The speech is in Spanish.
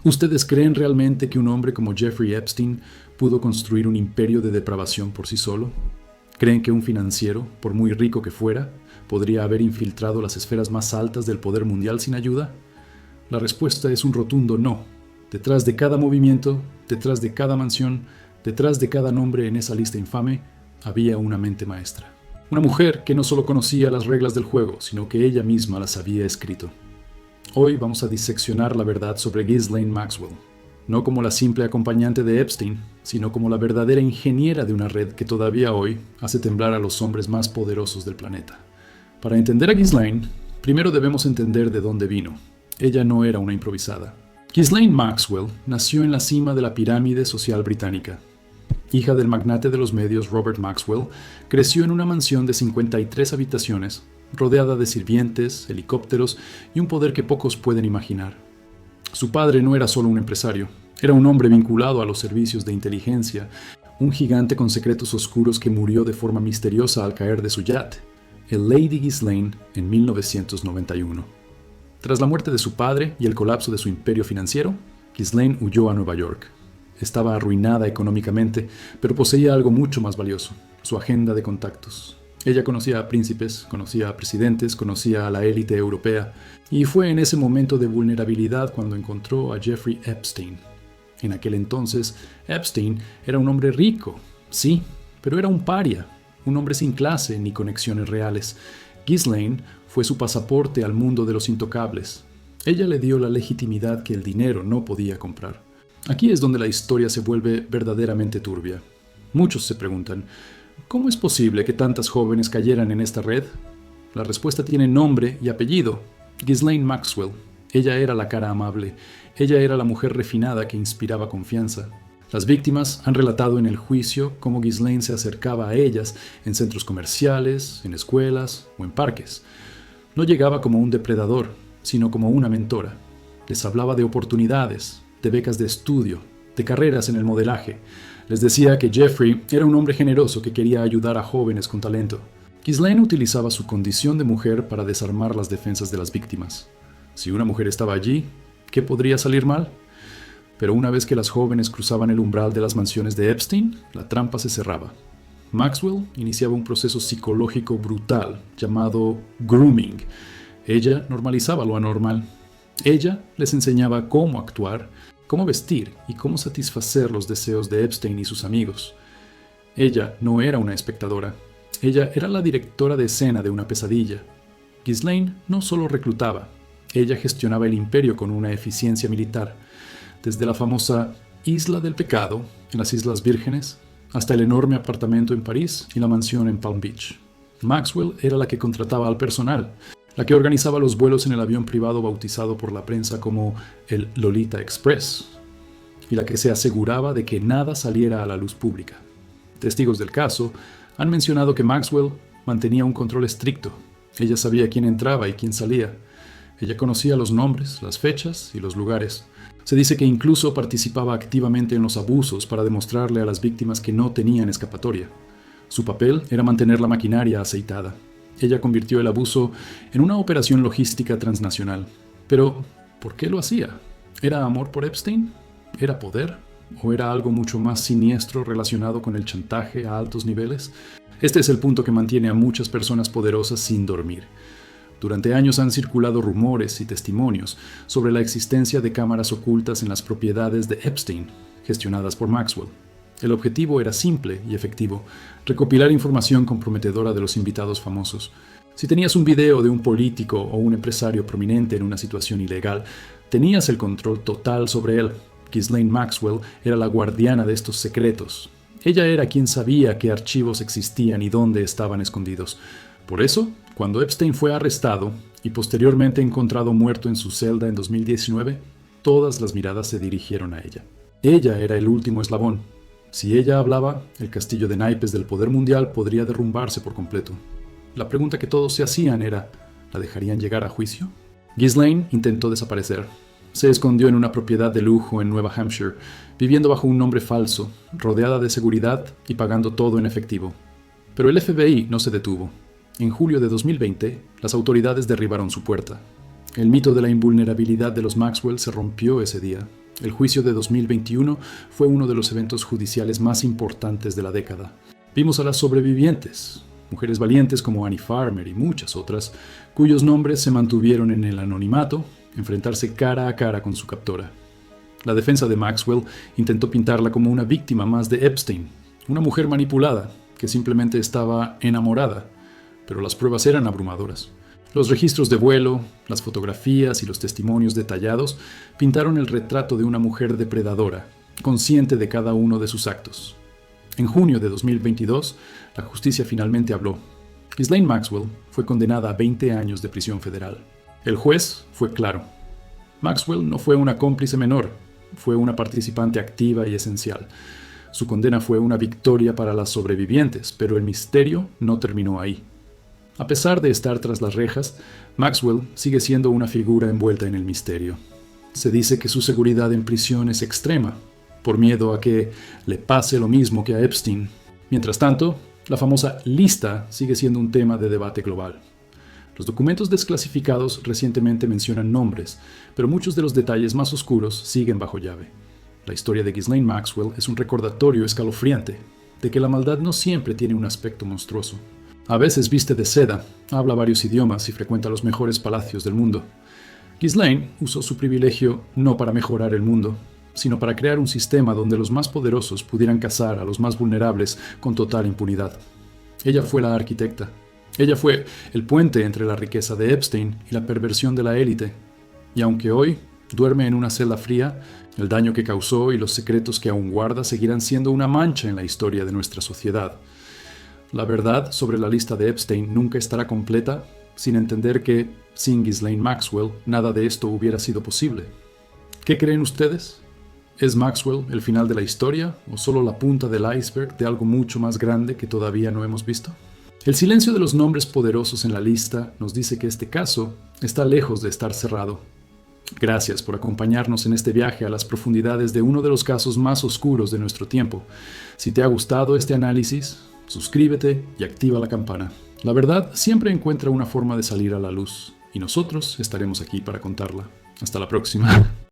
¿Ustedes creen realmente que un hombre como Jeffrey Epstein pudo construir un imperio de depravación por sí solo? ¿Creen que un financiero, por muy rico que fuera, podría haber infiltrado las esferas más altas del poder mundial sin ayuda? La respuesta es un rotundo no. Detrás de cada movimiento, detrás de cada mansión, detrás de cada nombre en esa lista infame, había una mente maestra. Una mujer que no solo conocía las reglas del juego, sino que ella misma las había escrito. Hoy vamos a diseccionar la verdad sobre Ghislaine Maxwell, no como la simple acompañante de Epstein, sino como la verdadera ingeniera de una red que todavía hoy hace temblar a los hombres más poderosos del planeta. Para entender a Ghislaine, primero debemos entender de dónde vino. Ella no era una improvisada. Ghislaine Maxwell nació en la cima de la pirámide social británica. Hija del magnate de los medios Robert Maxwell, creció en una mansión de 53 habitaciones, rodeada de sirvientes, helicópteros y un poder que pocos pueden imaginar. Su padre no era solo un empresario, era un hombre vinculado a los servicios de inteligencia, un gigante con secretos oscuros que murió de forma misteriosa al caer de su yate, el Lady Ghislaine, en 1991. Tras la muerte de su padre y el colapso de su imperio financiero, Ghislaine huyó a Nueva York. Estaba arruinada económicamente, pero poseía algo mucho más valioso, su agenda de contactos. Ella conocía a príncipes, conocía a presidentes, conocía a la élite europea, y fue en ese momento de vulnerabilidad cuando encontró a Jeffrey Epstein. En aquel entonces, Epstein era un hombre rico, sí, pero era un paria, un hombre sin clase ni conexiones reales. Ghislaine fue su pasaporte al mundo de los intocables. Ella le dio la legitimidad que el dinero no podía comprar. Aquí es donde la historia se vuelve verdaderamente turbia. Muchos se preguntan, ¿cómo es posible que tantas jóvenes cayeran en esta red? La respuesta tiene nombre y apellido. Ghislaine Maxwell. Ella era la cara amable. Ella era la mujer refinada que inspiraba confianza. Las víctimas han relatado en el juicio cómo Ghislaine se acercaba a ellas en centros comerciales, en escuelas o en parques. No llegaba como un depredador, sino como una mentora. Les hablaba de oportunidades, de becas de estudio, de carreras en el modelaje. Les decía que Jeffrey era un hombre generoso que quería ayudar a jóvenes con talento. Ghislaine utilizaba su condición de mujer para desarmar las defensas de las víctimas. Si una mujer estaba allí, ¿qué podría salir mal? Pero una vez que las jóvenes cruzaban el umbral de las mansiones de Epstein, la trampa se cerraba. Maxwell iniciaba un proceso psicológico brutal llamado grooming. Ella normalizaba lo anormal. Ella les enseñaba cómo actuar, cómo vestir y cómo satisfacer los deseos de Epstein y sus amigos. Ella no era una espectadora. Ella era la directora de escena de una pesadilla. Ghislaine no solo reclutaba, ella gestionaba el imperio con una eficiencia militar, desde la famosa Isla del Pecado, en las Islas Vírgenes, hasta el enorme apartamento en París y la mansión en Palm Beach. Maxwell era la que contrataba al personal, la que organizaba los vuelos en el avión privado bautizado por la prensa como el Lolita Express, y la que se aseguraba de que nada saliera a la luz pública. Testigos del caso han mencionado que Maxwell mantenía un control estricto. Ella sabía quién entraba y quién salía. Ella conocía los nombres, las fechas y los lugares. Se dice que incluso participaba activamente en los abusos para demostrarle a las víctimas que no tenían escapatoria. Su papel era mantener la maquinaria aceitada. Ella convirtió el abuso en una operación logística transnacional. Pero, ¿por qué lo hacía? ¿Era amor por Epstein? ¿Era poder? ¿O era algo mucho más siniestro relacionado con el chantaje a altos niveles? Este es el punto que mantiene a muchas personas poderosas sin dormir. Durante años han circulado rumores y testimonios sobre la existencia de cámaras ocultas en las propiedades de Epstein, gestionadas por Maxwell. El objetivo era simple y efectivo: recopilar información comprometedora de los invitados famosos. Si tenías un video de un político o un empresario prominente en una situación ilegal, tenías el control total sobre él. Ghislaine Maxwell era la guardiana de estos secretos. Ella era quien sabía qué archivos existían y dónde estaban escondidos. Por eso, cuando Epstein fue arrestado y posteriormente encontrado muerto en su celda en 2019, todas las miradas se dirigieron a ella. Ella era el último eslabón. Si ella hablaba, el castillo de naipes del poder mundial podría derrumbarse por completo. La pregunta que todos se hacían era, ¿la dejarían llegar a juicio? Ghislaine intentó desaparecer. Se escondió en una propiedad de lujo en Nueva Hampshire, viviendo bajo un nombre falso, rodeada de seguridad y pagando todo en efectivo. Pero el FBI no se detuvo. En julio de 2020, las autoridades derribaron su puerta. El mito de la invulnerabilidad de los Maxwell se rompió ese día. El juicio de 2021 fue uno de los eventos judiciales más importantes de la década. Vimos a las sobrevivientes, mujeres valientes como Annie Farmer y muchas otras, cuyos nombres se mantuvieron en el anonimato, enfrentarse cara a cara con su captora. La defensa de Maxwell intentó pintarla como una víctima más de Epstein, una mujer manipulada que simplemente estaba enamorada, pero las pruebas eran abrumadoras. Los registros de vuelo, las fotografías y los testimonios detallados pintaron el retrato de una mujer depredadora, consciente de cada uno de sus actos. En junio de 2022, la justicia finalmente habló. Ghislaine Maxwell fue condenada a 20 años de prisión federal. El juez fue claro. Maxwell no fue una cómplice menor, fue una participante activa y esencial. Su condena fue una victoria para las sobrevivientes, pero el misterio no terminó ahí. A pesar de estar tras las rejas, Maxwell sigue siendo una figura envuelta en el misterio. Se dice que su seguridad en prisión es extrema, por miedo a que le pase lo mismo que a Epstein. Mientras tanto, la famosa lista sigue siendo un tema de debate global. Los documentos desclasificados recientemente mencionan nombres, pero muchos de los detalles más oscuros siguen bajo llave. La historia de Ghislaine Maxwell es un recordatorio escalofriante de que la maldad no siempre tiene un aspecto monstruoso. A veces viste de seda, habla varios idiomas y frecuenta los mejores palacios del mundo. Ghislaine usó su privilegio no para mejorar el mundo, sino para crear un sistema donde los más poderosos pudieran cazar a los más vulnerables con total impunidad. Ella fue la arquitecta. Ella fue el puente entre la riqueza de Epstein y la perversión de la élite. Y aunque hoy duerme en una celda fría, el daño que causó y los secretos que aún guarda seguirán siendo una mancha en la historia de nuestra sociedad. La verdad sobre la lista de Epstein nunca estará completa sin entender que, sin Ghislaine Maxwell, nada de esto hubiera sido posible. ¿Qué creen ustedes? ¿Es Maxwell el final de la historia o solo la punta del iceberg de algo mucho más grande que todavía no hemos visto? El silencio de los nombres poderosos en la lista nos dice que este caso está lejos de estar cerrado. Gracias por acompañarnos en este viaje a las profundidades de uno de los casos más oscuros de nuestro tiempo. Si te ha gustado este análisis, suscríbete y activa la campana. La verdad siempre encuentra una forma de salir a la luz y nosotros estaremos aquí para contarla. Hasta la próxima.